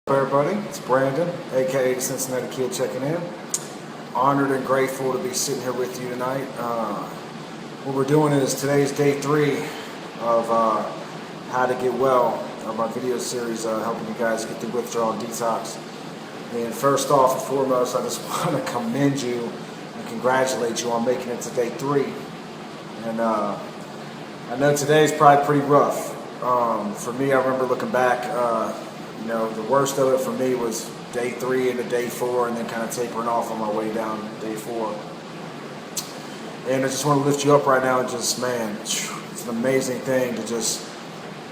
Everybody, it's Brandon, aka the Cincinnati Kid, checking in. Honored and grateful to be sitting here with you tonight. What we're doing is today's day 3 of how to get well, of our video series helping you guys get through withdrawal and detox. And first off and foremost, I just want to commend you and congratulate you on making it to day 3. And I know today's probably pretty rough. For me, I remember looking back. The worst of it for me was day 3 into day 4, and then kind of tapering off on my way down day 4. And I just want to lift you up right now and just, man, it's an amazing thing to just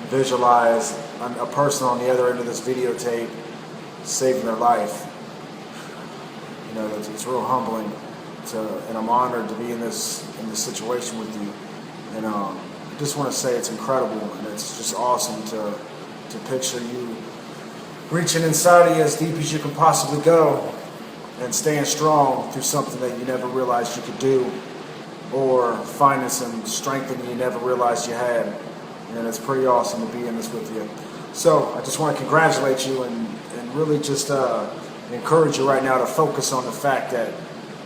visualize a person on the other end of this videotape saving their life. It's real humbling, and I'm honored to be in this situation with you. And I just want to say it's incredible, and it's just awesome to picture you reaching inside of you as deep as you can possibly go and staying strong through something that you never realized you could do, or finding some strength that you never realized you had. And it's pretty awesome to be in this with you. So I just want to congratulate you and really just encourage you right now to focus on the fact that,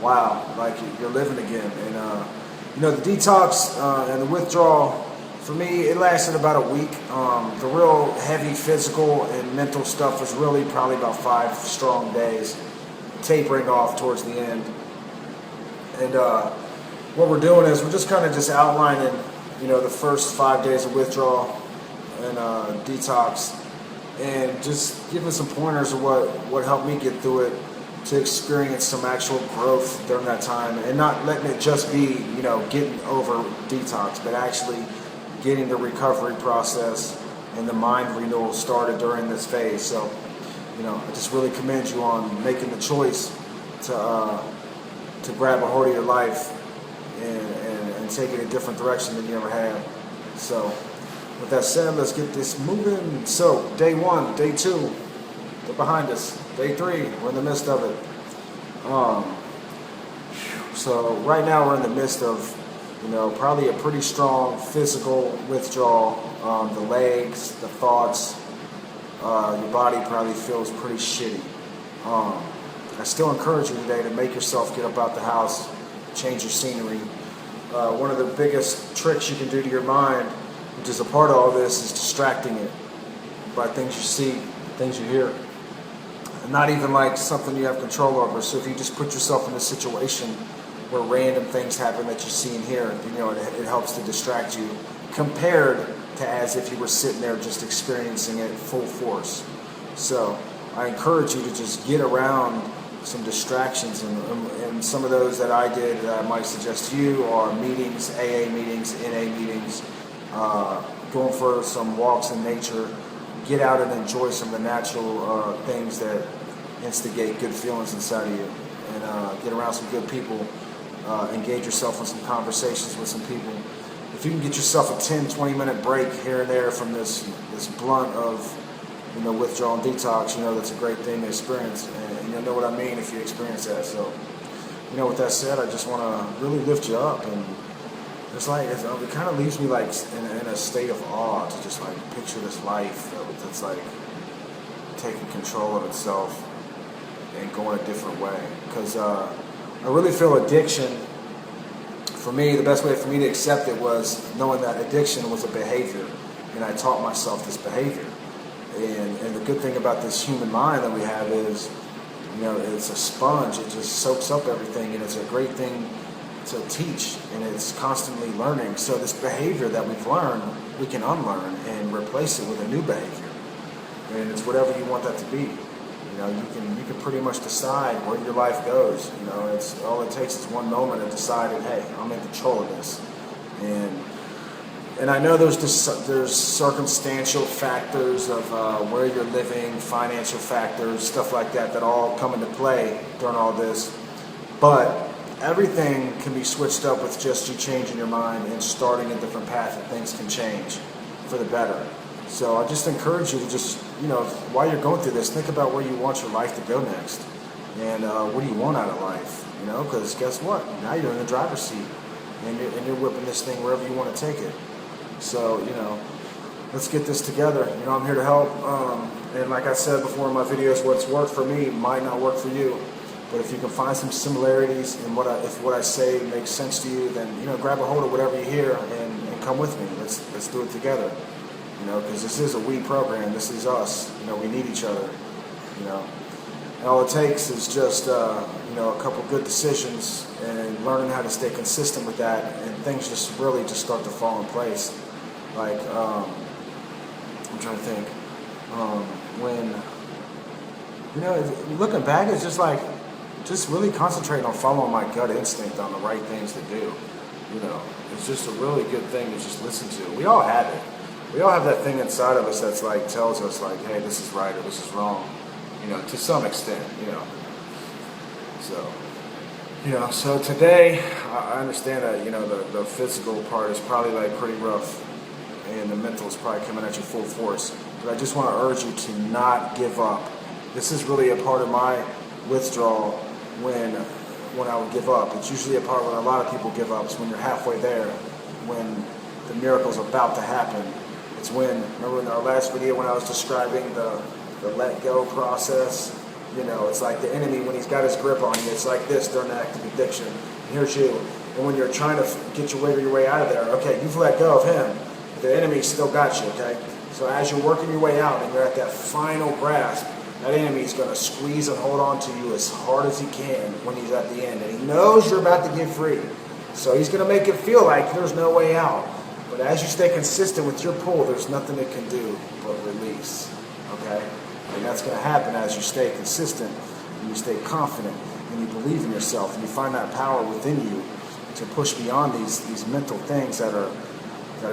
wow, like you're living again. And the detox and the withdrawal, for me, it lasted about a week. The real heavy physical and mental stuff was really probably about 5 strong days, tapering off towards the end. And what we're doing is we're just kind of just outlining, the first 5 days of withdrawal and detox, and just giving some pointers of what helped me get through it, to experience some actual growth during that time, and not letting it just be, getting over detox, but actually getting the recovery process and the mind renewal started during this phase. So, I just really commend you on making the choice to grab a hold of your life and take it a different direction than you ever had. So, with that said, let's get this moving. So, day 1, day 2, they're behind us. Day 3, we're in the midst of it. So right now we're in the midst of probably a pretty strong physical withdrawal. The legs, the thoughts, your body probably feels pretty shitty. I still encourage you today to make yourself get up out the house, change your scenery. One of the biggest tricks you can do to your mind, which is a part of all this, is distracting it by things you see, things you hear. And not even like something you have control over. So if you just put yourself in a situation where random things happen that you see and hear, it helps to distract you, compared to as if you were sitting there just experiencing it full force. So I encourage you to just get around some distractions, and some of those that I did that I might suggest to you are meetings, AA meetings, NA meetings, going for some walks in nature. Get out and enjoy some of the natural things that instigate good feelings inside of you, and get around some good people. Engage yourself in some conversations with some people. If you can get yourself a 10-20 minute break here and there from this blunt of withdrawal and detox, that's a great thing to experience, and you'll know what I mean if you experience that. So with that said, I just want to really lift you up, and it kind of leaves me like in a state of awe to just like picture this life that's like taking control of itself and going a different way. Because I really feel addiction, for me, the best way for me to accept it was knowing that addiction was a behavior, and I taught myself this behavior. And the good thing about this human mind that we have is, it's a sponge. It just soaks up everything, and it's a great thing to teach, and it's constantly learning. So this behavior that we've learned, we can unlearn and replace it with a new behavior. And it's whatever you want that to be. You can pretty much decide where your life goes. It's all it takes is one moment of deciding, hey, I'm in control of this. And I know there's circumstantial factors of where you're living, financial factors, stuff like that all come into play during all this. But everything can be switched up with just you changing your mind and starting a different path, and things can change for the better. So I just encourage you to just, while you're going through this, think about where you want your life to go next. And what do you want out of life? Because guess what? Now you're in the driver's seat, and you're whipping this thing wherever you want to take it. So, let's get this together. You know, I'm here to help. And like I said before in my videos, what's worked for me might not work for you. But if you can find some similarities in if what I say makes sense to you, then, you know, grab a hold of whatever you hear and come with me. Let's do it together. You know, because this is a we program. This is us. You know, we need each other. You know, and all it takes is just you know, a couple good decisions and learning how to stay consistent with that, and things just really just start to fall in place. Like I'm trying to think when, you know, looking back, it's just like just really concentrating on following my gut instinct on the right things to do. You know, it's just a really good thing to just listen to. We all have it. We all have that thing inside of us that's like tells us like, hey, this is right or this is wrong. You know, to some extent. You know, so today I understand that, you know, the physical part is probably like pretty rough, and the mental is probably coming at you full force. But I just want to urge you to not give up. This is really a part of my withdrawal when I would give up. It's usually a part when a lot of people give up. It's when you're halfway there, when the miracle's about to happen. It's when, remember in our last video when I was describing the let go process? You know, it's like the enemy, when he's got his grip on you, it's like this during the act of addiction. And here's you. And when you're trying to get your way out of there, okay, you've let go of him. The enemy still got you, okay? So as you're working your way out and you're at that final grasp, that enemy's going to squeeze and hold on to you as hard as he can when he's at the end. And he knows you're about to get free. So he's going to make it feel like there's no way out. But as you stay consistent with your pull, there's nothing it can do but release, okay? And that's going to happen as you stay consistent and you stay confident and you believe in yourself and you find that power within you to push beyond these mental things that are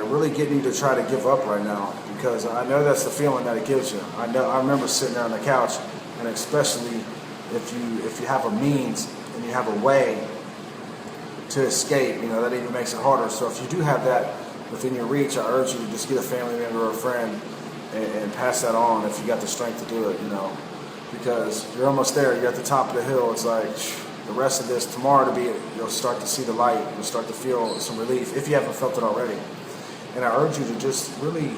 really getting you to try to give up right now. Because I know that's the feeling that it gives you. I remember sitting there on the couch, and especially if you have a means and you have a way to escape, you know, that even makes it harder. So if you do have that within your reach, I urge you to just get a family member or a friend and pass that on if you got the strength to do it, you know, because you're almost there. You're at the top of the hill. It's like the rest of this tomorrow you'll start to see the light. You'll start to feel some relief if you haven't felt it already. And I urge you to just really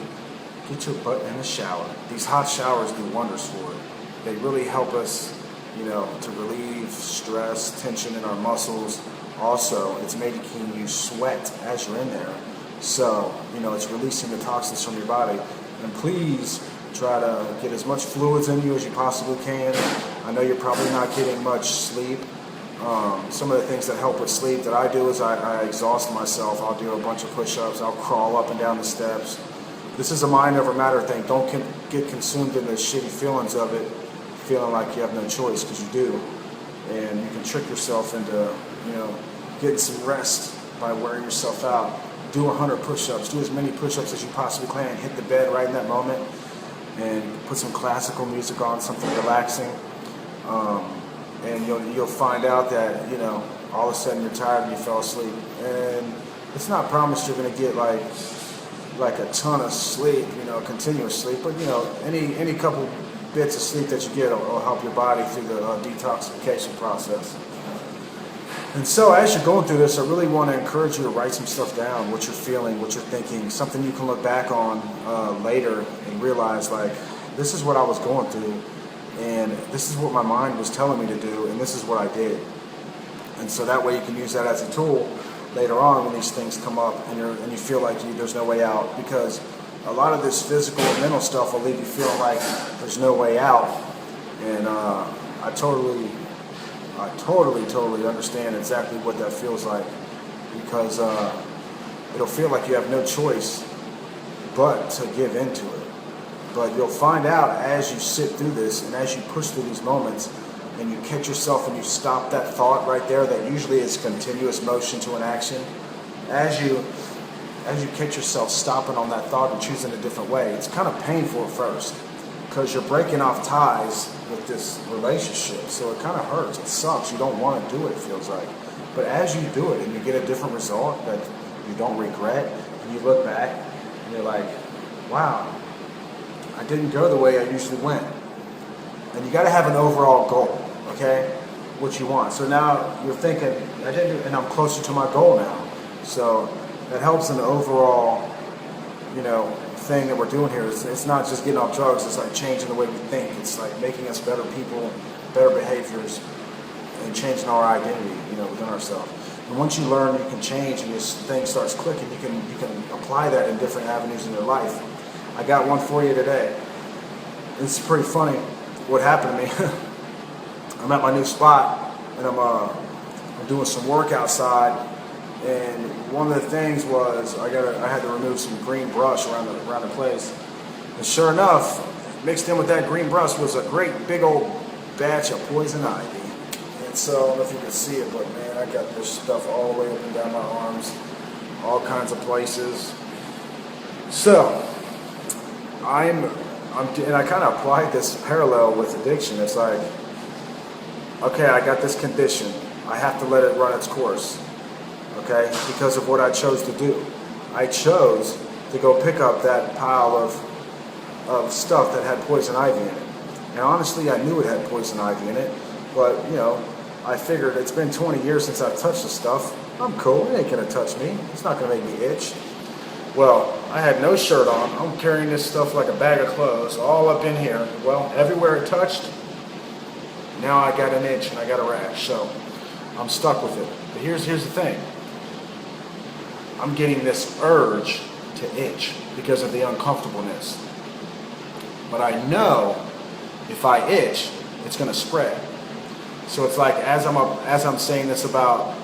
get your butt in the shower. These hot showers do wonders for it. They really help us, you know, to relieve stress, tension in our muscles. Also, it's making you sweat as you're in there. So, you know, it's releasing the toxins from your body. And please try to get as much fluids in you as you possibly can. I know you're probably not getting much sleep. Some of the things that help with sleep that I do is I exhaust myself. I'll do a bunch of push-ups. I'll crawl up and down the steps. This is a mind over matter thing. Don't get consumed in the shitty feelings of it, feeling like you have no choice, because you do. And you can trick yourself into, you know, getting some rest by wearing yourself out. Do 100 push-ups. Do as many push-ups as you possibly can. Hit the bed right in that moment and put some classical music on, something relaxing. And you'll find out that, you know, all of a sudden you're tired and you fell asleep. And it's not promised you're going to get like a ton of sleep, you know, continuous sleep. But, you know, any couple bits of sleep that you get will help your body through the detoxification process. And so as you're going through this, I really want to encourage you to write some stuff down, what you're feeling, what you're thinking, something you can look back on later and realize, like, this is what I was going through, and this is what my mind was telling me to do, and this is what I did. And so that way you can use that as a tool later on when these things come up and you feel like there's no way out. Because a lot of this physical and mental stuff will leave you feeling like there's no way out. And I totally understand exactly what that feels like, because it'll feel like you have no choice but to give into it. But you'll find out as you sit through this and as you push through these moments and you catch yourself and you stop that thought right there that usually is continuous motion to an action, as you catch yourself stopping on that thought and choosing a different way, it's kind of painful at first because you're breaking off ties with this relationship. So it kind of hurts. It sucks. You don't want to do it, it feels like. But as you do it and you get a different result that you don't regret, and you look back and you're like, wow, I didn't go the way I usually went. And you got to have an overall goal, okay? What you want. So now you're thinking, I didn't, and I'm closer to my goal now. So that helps in the overall, you know, thing that we're doing here. It's not just getting off drugs. It's like changing the way we think. It's like making us better people, better behaviors, and changing our identity, within ourselves. And once you learn you can change and this thing starts clicking, you can apply that in different avenues in your life. I got one for you today. It's pretty funny what happened to me. I'm at my new spot and I'm doing some work outside, and one of the things was I had to remove some green brush around the place. And sure enough, mixed in with that green brush was a great big old batch of poison ivy. And so I don't know if you can see it, but man, I got this stuff all the way up and down my arms, all kinds of places. So and I kind of applied this parallel with addiction. It's like, okay, I got this condition. I have to let it run its course. Okay, because of what I chose to do. I chose to go pick up that pile of stuff that had poison ivy in it. And honestly, I knew it had poison ivy in it, but I figured it's been 20 years since I've touched this stuff. I'm cool, it ain't gonna touch me. It's not gonna make me itch. Well, I had no shirt on. I'm carrying this stuff like a bag of clothes, all up in here. Well, everywhere it touched, now I got an itch and I got a rash, so I'm stuck with it. But here's the thing. I'm getting this urge to itch because of the uncomfortableness. But I know if I itch, it's going to spread. So it's like as I'm saying this about,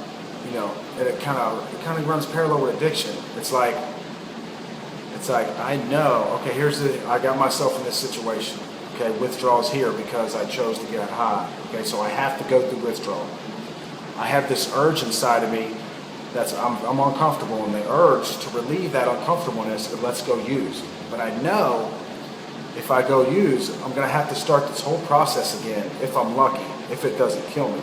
and it kind of runs parallel with addiction. It's like I know, okay, I got myself in this situation. Okay, withdrawal's here because I chose to get high. Okay, so I have to go through withdrawal. I have this urge inside of me I'm uncomfortable, and the urge to relieve that uncomfortableness is let's go use. But I know if I go use, I'm going to have to start this whole process again if I'm lucky, if it doesn't kill me.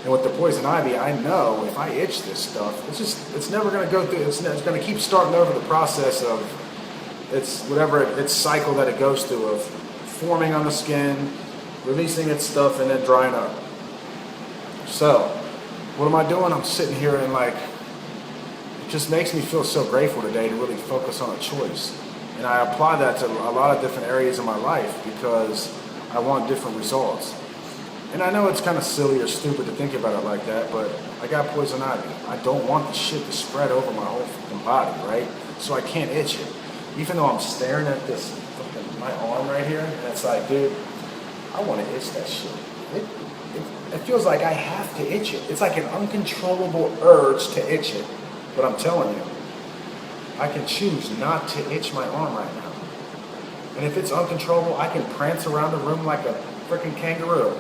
And with the poison ivy, I know if I itch this stuff, it's never going to go through. It's going to keep starting over the process of its cycle that it goes through of forming on the skin, releasing its stuff, and then drying up. So what am I doing? I'm sitting here and it just makes me feel so grateful today to really focus on a choice. And I apply that to a lot of different areas of my life because I want different results. And I know it's kind of silly or stupid to think about it like that, but I got poison ivy. I don't want the shit to spread over my whole fucking body, right? So I can't itch it. Even though I'm staring at my arm right here, and it's like, dude, I want to itch that shit. It feels like I have to itch it. It's like an uncontrollable urge to itch it. But I'm telling you, I can choose not to itch my arm right now. And if it's uncontrollable, I can prance around the room like a freaking kangaroo.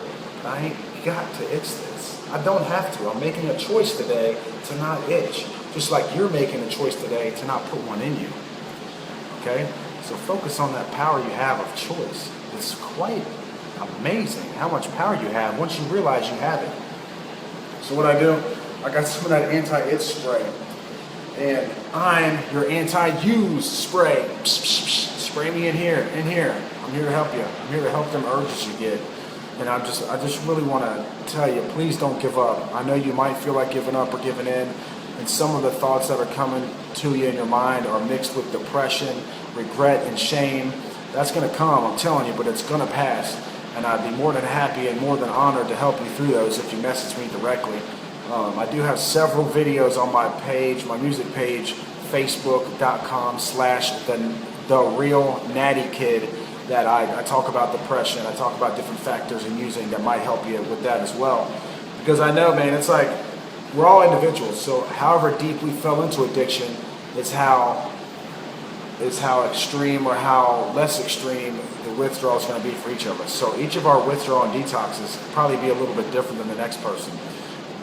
I ain't got to itch this. I don't have to. I'm making a choice today to not itch. Just like you're making a choice today to not put one in you. Okay? So focus on that power you have of choice. It's quite amazing how much power you have once you realize you have it. So what I do, I got some of that anti-itch spray. And I'm your anti-use spray. Psh, psh, psh. Spray me in here. I'm here to help you. I'm here to help them urges you get. And I just really want to tell you, please don't give up. I know you might feel like giving up or giving in. And some of the thoughts that are coming to you in your mind are mixed with depression, regret, and shame. That's going to come, I'm telling you, but it's going to pass. And I'd be more than happy and more than honored to help you through those if you message me directly. I do have several videos on my page, my music page, facebook.com/the real natty kid, that I talk about depression. I talk about different factors in using that might help you with that as well. Because I know, man, it's like we're all individuals. So however deep we fell into addiction is how extreme or how less extreme the withdrawal is going to be for each of us. So each of our withdrawal and detoxes probably be a little bit different than the next person.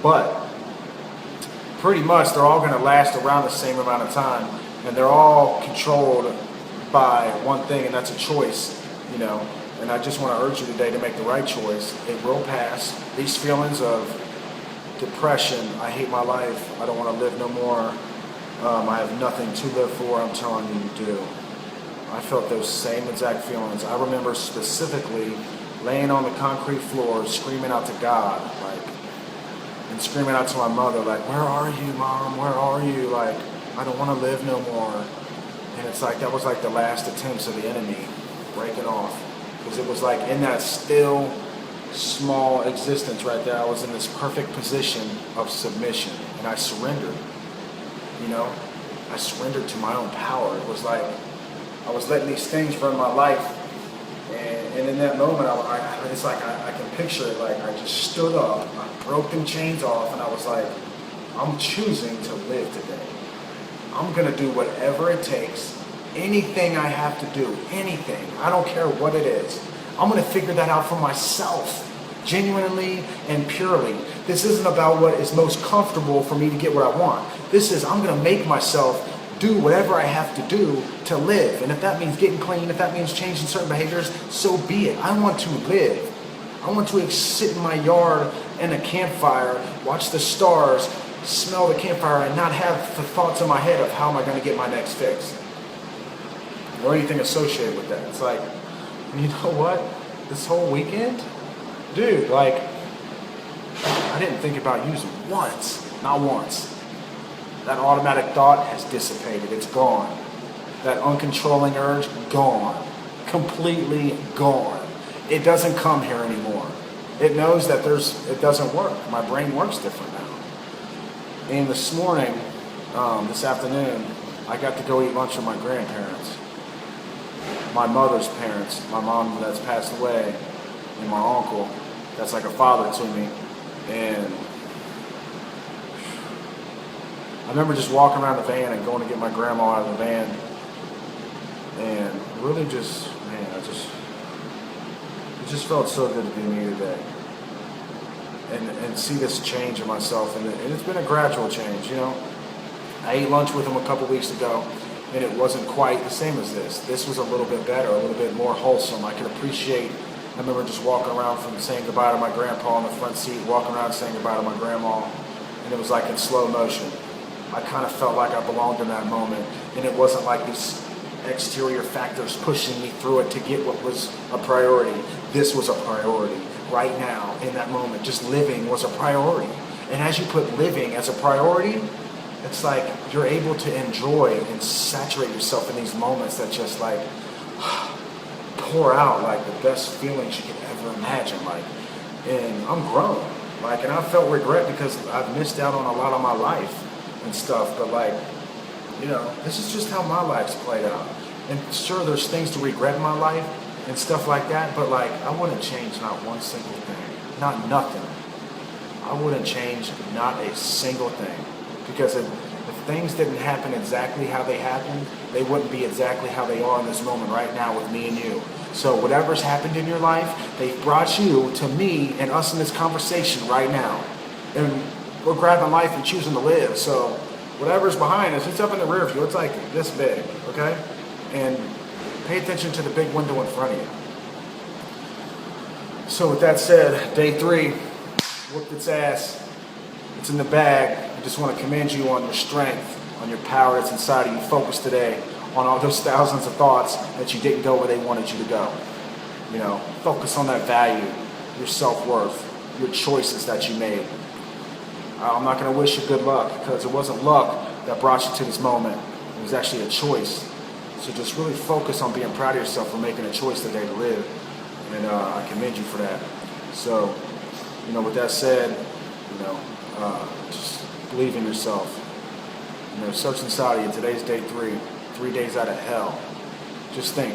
But pretty much they're all going to last around the same amount of time, and they're all controlled by one thing, and that's a choice, And I just want to urge you today to make the right choice. It will pass. These feelings of depression, I hate my life, I don't want to live no more, I have nothing to live for, I'm telling you, you do. I felt those same exact feelings. I remember specifically laying on the concrete floor, screaming out to God, and screaming out to my mother, where are you, Mom? Where are you? I don't want to live no more. And it's like, that was like the last attempts of the enemy breaking off. Because it was like in that still, small existence right there, I was in this perfect position of submission. And I surrendered, you know? I surrendered to my own power. It was like I was letting these things run my life. And in that moment, it's like I can picture it. Like I just stood up, I broke them chains off, and I was like, I'm choosing to live today. I'm going to do whatever it takes. Anything I have to do, anything. I don't care what it is. I'm going to figure that out for myself, genuinely and purely. This isn't about what is most comfortable for me to get what I want. This is, I'm going to make myself do whatever I have to do to live. And if that means getting clean, if that means changing certain behaviors, so be it. I want to live. I want to sit in my yard in a campfire, watch the stars, smell the campfire, and not have the thoughts in my head of how am I going to get my next fix or anything associated with that. It's like, you know what? This whole weekend, dude, like, I didn't think about using once, not once. That automatic thought has dissipated. It's gone. That uncontrolling urge, gone. Completely gone. It doesn't come here anymore. It knows that it doesn't work. My brain works different now. And this morning, this afternoon, I got to go eat lunch with my grandparents. My mother's parents, my mom that's passed away, and my uncle that's like a father to me. And I remember just walking around the van and going to get my grandma out of the van. And really just, man, it just felt so good to be me today. And see this change in myself. And it's been a gradual change, you know. I ate lunch with him a couple weeks ago, and it wasn't quite the same as this. This was a little bit better, a little bit more wholesome. I could appreciate, I remember just walking around from saying goodbye to my grandpa in the front seat, walking around saying goodbye to my grandma, and it was like in slow motion. I kind of felt like I belonged in that moment, and it wasn't like these exterior factors pushing me through it to get what was a priority. This was a priority right now in that moment. Just living was a priority. And as you put living as a priority, it's like you're able to enjoy and saturate yourself in these moments that just like pour out like the best feelings you could ever imagine. Like, and I'm grown. Like, and I felt regret because I've missed out on a lot of my life and stuff, but like, you know, this is just how my life's played out. And sure, there's things to regret in my life and stuff like that, but like, I wouldn't change not one single thing, not nothing. I wouldn't change not a single thing, because if things didn't happen exactly how they happened, they wouldn't be exactly how they are in this moment right now with me and you. So whatever's happened in your life, they've brought you to me and us in this conversation right now. And we're grabbing life and choosing to live. So whatever's behind us, it's up in the rear view. It's like this big, okay? And pay attention to the big window in front of you. So with that said, day 3, whooped its ass. It's in the bag. I just want to commend you on your strength, on your power that's inside of you. Focus today on all those thousands of thoughts that you didn't go where they wanted you to go. You know, focus on that value, your self-worth, your choices that you made. I'm not going to wish you good luck, because it wasn't luck that brought you to this moment. It was actually a choice. So just really focus on being proud of yourself for making a choice today to live. And I commend you for that. So, you know, with that said, you know, just believe in yourself. You know, search inside of you. Today's day 3, 3 days out of hell. Just think,